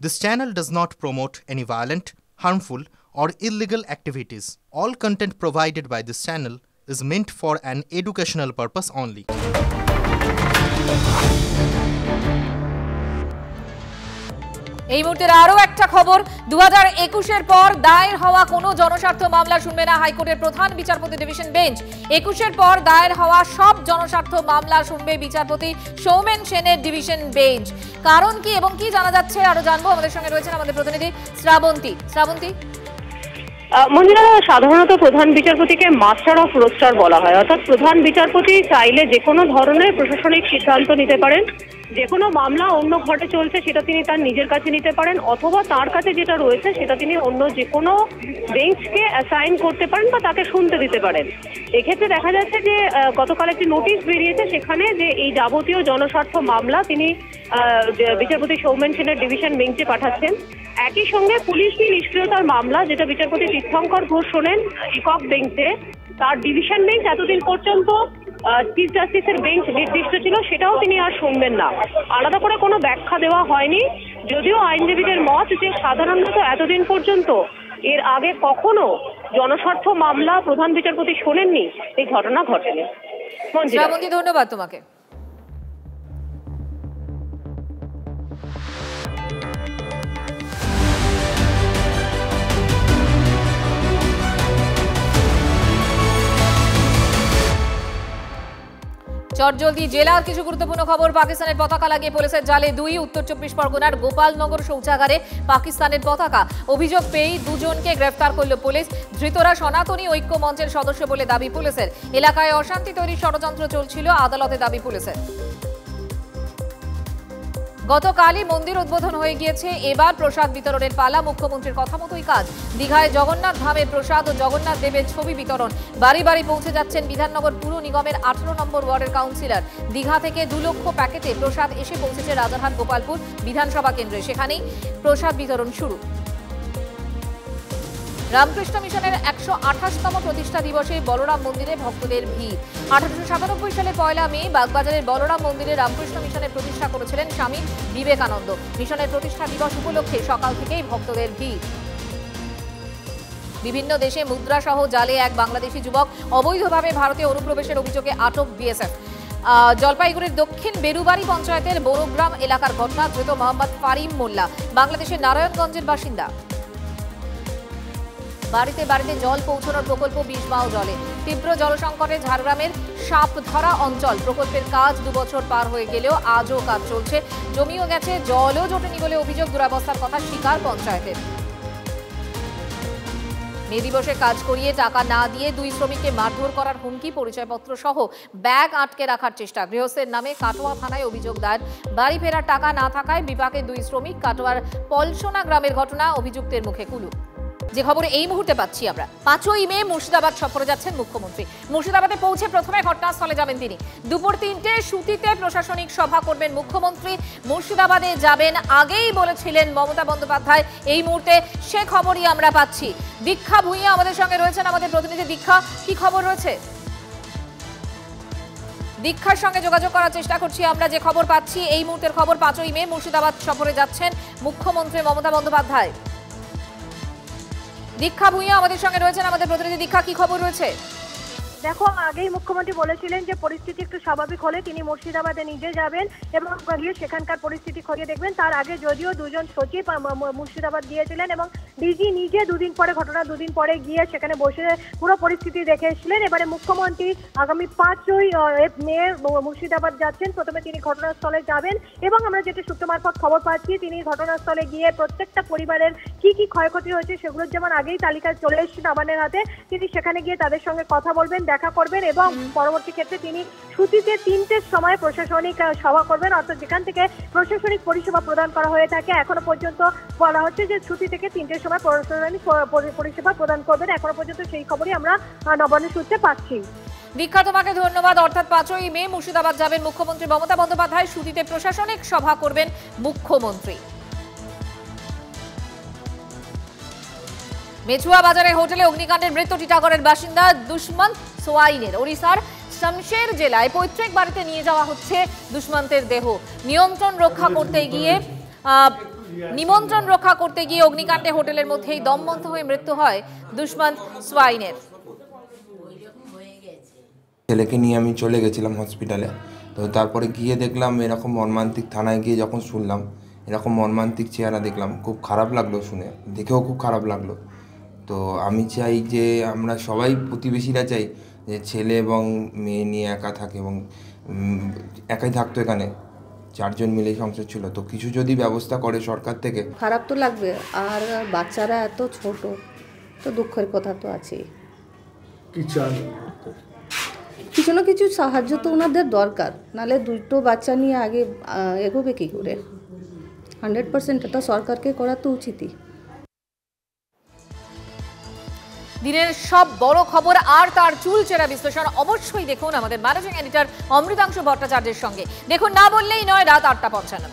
This channel does not promote any violent, harmful, or illegal activities. All content provided by this channel is meant for an educational purpose only. এই মুহূর্তের আরো একটা খবর 2021 এর পর দায়ের হওয়া কোনো জনস্বার্থ মামলা শুনবে না হাইকোর্টের প্রধান বিচারপতি ডিভিশন বেঞ্চ 21 এর পর দায়ের হওয়া সব জনস্বার্থ মামলা শুনবে বিচারপতি সৌমেন সেনের ডিভিশন বেঞ্চ কারণ কি এবং কি জানা যাচ্ছে আরো জানবো আমাদের সঙ্গে রয়েছেন আমাদের প্রতিনিধি শ্রাবন্তী মঞ্জুরা সাধারণত প্রধান বিচারপতিকে মাস্টার অফ রোস্টার বলা হয় অর্থাৎ প্রধান বিচারপতি চাইলে যে কোনো ধরনের প্রশাসনিক সিদ্ধান্ত নিতে পারেন যে কোনো মামলা অন্য ঘটে চলছে সেটা তিনি তার নিজের কাছে নিতে পারেন অথবা তার কাছে যেটা রয়েছে সেটা তিনি অন্য যে কোনো বেঞ্চকে অ্যাসাইন করতে পারেন বা তাকে শুনতে দিতে পারেন এক্ষেত্রে দেখা যাচ্ছে যে গতকাল একটি নোটিশ বেরিয়েছে সেখানে যে এই যাবতীয় জনস্বার্থ মামলা তিনি বিচারপতি সৌমেন সেনের ডিভিশন বেঞ্চে পাঠাচ্ছেন একই সঙ্গে পুলিশি নিষ্ক্রিয়তার মামলা যেটা বিচারপতি তীর্থঙ্কর ঘোষ শোনেন একক বেঞ্চে তার ডিভিশন বেঞ্চ এতদিন পর্যন্ত চিফ জাস্টিসের বেঞ্চ নির্দিষ্ট ছিল সেটাও তিনি আর শুনবেন না আলাদা করে কোনো ব্যাখ্যা দেওয়া হয়নি যদিও আইনজীবীদের মত যে সাধারণত এতদিন পর্যন্ত এর আগে কখনো জনস্বার্থ মামলা প্রধান বিচারপতি শোনেননি এই ঘটনা ঘটেনি। ধন্যবাদ তোমাকে। চটজলদি জেলার কিছু গুরুত্বপূর্ণ খবর পাকিস্তানের পতাকা লাগিয়ে পুলিশের জালে 2 উত্তর 24 পরগনার গোপালনগর শৌচাগারে পাকিস্তানের পতাকা অভিযোগ পেয়ে দুজনকে গ্রেফতার করল পুলিশ ধৃতরা সনাতনী ঐক্য মঞ্চের সদস্য বলে দাবি পুলিশের এলাকায় অশান্তি তৈরির ষড়যন্ত্র চলছিল আদালতে দাবি পুলিশের গতকালই মন্দির উদ্বোধন হয়ে গিয়েছে এবার প্রসাদ বিতরণের পালা মুখ্যমন্ত্রীর কথা মতোই কাজ দীঘায় জগন্নাথ ধামের প্রসাদ ও জগন্নাথ দেবের ছবি বিতরণ বাড়ি বাড়ি পৌঁছে যাচ্ছেন বিধাননগর পুর নিগমের 18 নম্বর ওয়ার্ডের কাউন্সিলর দীঘা থেকে 2 লক্ষ প্যাকেটে প্রসাদ এসে পৌঁছেছে রাজারহাট গোপালপুর বিধানসভা কেন্দ্রে সেখানেই প্রসাদ বিতরণ শুরু রামকৃষ্ণ মিশনের 128তম প্রতিষ্ঠা দিবসে বলরাম মন্দিরে ভক্তদের ভিড় 1897 সালের 1 মে বাগবাজারের বলরাম মন্দিরে রামকৃষ্ণ মিশনের প্রতিষ্ঠা করেছিলেন স্বামী বিবেকানন্দ মিশনের প্রতিষ্ঠা দিবস উপলক্ষে সকাল থেকেই ভক্তদের ভিড় বিভিন্ন দেশে মুদ্রা সহ জালে এক বাংলাদেশি যুবক অবৈধভাবে ভারতে অনুপ্রবেশের অভিযোগে আটক বিএসএফ জলপাইগুড়ির দক্ষিণ বেরুবাড়ি পঞ্চায়েতের বড়গ্রাম এলাকার ঘটনা ধৃত মোহাম্মদ ফারিম মোল্লা বাংলাদেশের নারায়ণগঞ্জের বাসিন্দা বাড়িতে বাড়িতে জল পৌঁছানোর প্রকল্প 20 মাও জলে তীব্র জলসংকটে ঝাড়গ্রামের সাপধরা অঞ্চল প্রকল্পের কাজ 2 বছর পার হয়ে গেলেও আজও কাজ চলছে জমিও গেছে জলও জোটেনি বলে অভিযোগ দুরাবস্থার কথা স্বীকার পঞ্চায়েতের মে দিবসে কাজ করিয়ে টাকা না দিয়ে 2 শ্রমিককে মারধর করার হুমকি পরিচয়পত্র সহ ব্যাগ আটকে রাখার চেষ্টা গৃহস্থের নামে কাটোয়া থানায় অভিযোগ দায়ের বাড়ি ফেরার টাকা না থাকায় বিপাকে 2 শ্রমিক কাটোয়ার পলসোনা গ্রামের ঘটনা অভিযুক্তের মুখে কুলু যে খবরে এই মুহূর্তে পাচ্ছি আমরা 5ই মে মুর্শিদাবাদ সফরে যাচ্ছেন মুখ্যমন্ত্রী মুর্শিদাবাদে পৌঁছে প্রথমে ঘটনাস্থলে যাবেন তিনি দুপুর 3টে সুতিতে প্রশাসনিক সভা করবেন মুখ্যমন্ত্রী মুর্শিদাবাদে যাবেন আগেই বলেছিলেন মমতা বন্দ্যোপাধ্যায় এই মুহূর্তে সে খবরই আমরা পাচ্ছি দীক্ষা ভুঁইয়া আমাদের সঙ্গে রয়েছেন আমাদের প্রতিনিধি দীক্ষা কি খবর রয়েছে দীক্ষার সঙ্গে যোগাযোগ করার চেষ্টা করছি আমরা যে খবর পাচ্ছি এই মুহূর্তের খবর 5ই মে মুর্শিদাবাদ সফরে যাচ্ছেন মুখ্যমন্ত্রী মমতা বন্দ্যোপাধ্যায় দীক্ষা ভুঁইয়া আমাদের সঙ্গে রয়েছেন আমাদের প্রতিনিধি দীক্ষা কি খবর রয়েছে দেখো আগেই মুখ্যমন্ত্রী বলেছিলেন যে পরিস্থিতি একটু স্বাভাবিক হলে তিনি মুর্শিদাবাদে নিজে যাবেন এবং গিয়ে সেখানকার পরিস্থিতি খতিয়ে দেখবেন তার আগে যদিও 2 জন সচিব মুর্শিদাবাদ গিয়েছিলেন এবং ডিজি নিজে 2 দিন পরে ঘটনা 2 দিন পরে গিয়ে সেখানে বসে পুরো পরিস্থিতি দেখে এসেছিলেন এবারে মুখ্যমন্ত্রী আগামী 5ই মে মুর্শিদাবাদ যাচ্ছেন প্রথমে তিনি ঘটনাস্থলে যাবেন এবং আমরা যেটা সূত্র মারফত খবর পাচ্ছি তিনি ঘটনাস্থলে গিয়ে প্রত্যেকটা পরিবারের কি কি ক্ষয়ক্ষতি হয়েছে সেগুলোর যেমন আগেই তালিকা চলে এসেছে নবান্নের হাতে তিনি সেখানে গিয়ে তাদের সঙ্গে কথা বলবেন দেখা করবেন এবং পরবর্তী ক্ষেত্রে তিনি ছুটিতে 3টের সময় প্রশাসনিক সভা করবেন অর্থাৎ যেখান থেকে প্রশাসনিক পরিষেবা প্রদান করা হয়ে থাকে এখনো পর্যন্ত বলা হচ্ছে যে ছুটি থেকে 3টের সময় প্রশাসনিক পরিষেবা প্রদান করবেন এখনো পর্যন্ত সেই খবরই আমরা নবান্নের সূত্রে পাচ্ছি দীক্ষা তোমাকে ধন্যবাদ অর্থাৎ 5ই মে মুর্শিদাবাদ যাবেন মুখ্যমন্ত্রী মমতা বন্দ্যোপাধ্যায় ছুটিতে প্রশাসনিক সভা করবেন মুখ্যমন্ত্রী মেছুয়া বাজারে হোটেলে অগ্নিকাণ্ডের মৃত্যু টিটাগড়ের বাসিন্দা দুষ্মন্ত সোয়াইনের ওড়িশার শমশের জেলায় পৈতৃক বাড়িতে নিয়ে যাওয়া হচ্ছে দুষ্মন্তের দেহ নিয়ন্ত্রণ রক্ষা করতে গিয়ে নিমন্ত্রণ রক্ষা করতে গিয়ে অগ্নিকাণ্ডে হোটেলের মধ্যেই দমবন্ধ হয়ে মৃত্যু হয় দুষ্মন্ত সোয়াইনের। ছেলেকে নিয়ে আমি চলে গেছিলাম হসপিটালে, তো তারপরে গিয়ে দেখলাম এরকম মর্মান্তিক, থানায় গিয়ে যখন শুনলাম এরকম মর্মান্তিক চেহারা দেখলাম, খুব খারাপ লাগলো, শুনে দেখেও খুব খারাপ লাগলো। তো আমি চাই যে আমরা সবাই প্রতিবেশীরা চাই যে ছেলে এবং মেয়ে নিয়ে একা থাকে, এবং একাই থাকতো, এখানে 4 জন মিলে সংসার ছিল, তো কিছু যদি ব্যবস্থা করে সরকার থেকে। খারাপ তো লাগবে, আর বাচ্চারা এত ছোট, তো দুঃখের কথা তো আছেই। কিছু না কিছু সাহায্য তো ওনাদের দরকার, নাহলে দুটো বাচ্চা নিয়ে আগে এগোবে কী করে। 100% এটা সরকারকে করা তো উচিতই। দিনের সব বড় খবর আর তার চুলচেরা বিশ্লেষণ অবশ্যই দেখুন আমাদের ম্যানেজিং এডিটর অমৃতাংশু ভট্টাচার্যের সঙ্গে। দেখুন না বললেই নয়, রাত 8টা 55।